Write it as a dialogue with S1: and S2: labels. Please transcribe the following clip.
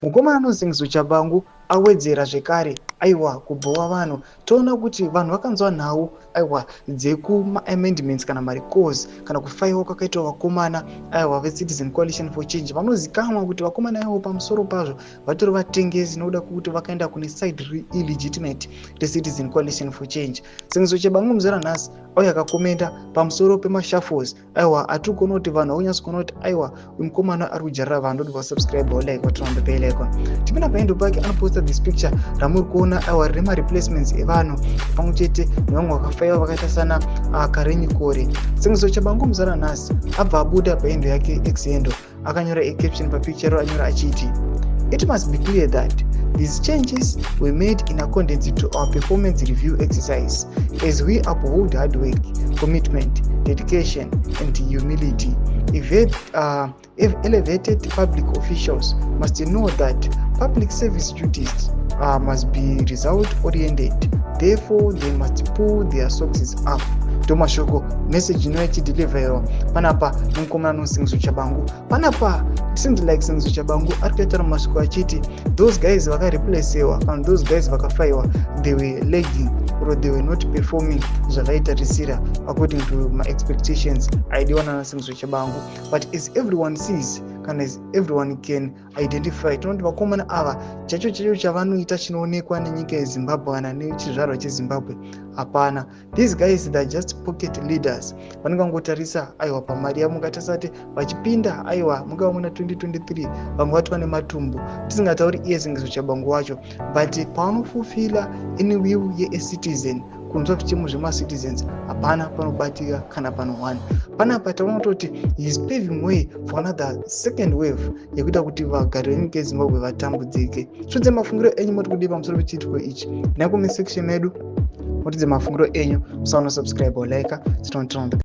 S1: Mukomana anonzi Chabangu awedzera zvekare aiwa kubhowa vanhu. Toona kuti vanhu vakanzwa nhau aiwa dzekuma-amendments kana marecalls kana kufaiwa kwakaitwa vakomana aiwa veCitizen Coalition for Change vanozikamwa kuti vakomana ivo pamusoro pazvo vatori vatengesi nokuda kwokuti vakaenda kune side illegitimate reCitizen Coalition for Change. Sengizo Chabangu muzera nhasi auya akakomenda pamusoro pemashuffles aiwa atiri kuona kuti vanhu vaunyatso kuona kuti aiwa uyu mukomana ari kujarira vanhu ndoti vasubscribe like vatoramba pay tipinda paendo pake anoposta this picture ramuri kuona aiwa rine mareplacements evanhu pamwe chete nevamwe vakafaiwa vakaita sana Karenyi Kore. Sengizo Chabangu muzara nhasi abva abuda paendo yake exendo akanyora caption papicture ro anyora achiti it must be clear that these changes were made in accordance to our performance review exercise as we uphold hard work, commitment, dedication and humility. Elevated public officials must know that public service duties must be result-oriented. Therefore, they must pull their socks up. Tomashoko message inoyachideliverwa panapa nomukomana anonzi Chabangu. Panapa it seems like Sengizo Chabangu ari kuitaura mashoko achiti those guys vakareplacewa kana those guys vakafaiwa they were lagging or they were not performing zvavaitarisira according to my expectations aidiwana naSengizo Chabangu. But as everyone sees kana as everyone can identify tinoti vakomana ava chacho chavanoita chinoonekwa nenyika yeZimbabwe kana nechizvarwa cheZimbabwe hapana. These guys they are just pocket leaders vanongotarisa aiwa pamari yavo mukatarisa kuti vachipinda aiwa mungava muna 2023 vamwe vatwa nematumbu tisingatauri iye Sengizo Chabangu wacho but pavanofulfila in will yeCitizen kunzwa zvichemo zvemacitizens hapana panobatika kana panowana. Panapa taona kuti he is paving way for another second wave yekuita kuti vagari venyika yeZimbabwe vatambudzike. Zvonze mafungiro enyu moti kudii pamusoro pechiitiko ichi? Nakume section medu motidze mafungiro enyu, musaona subscribe or like,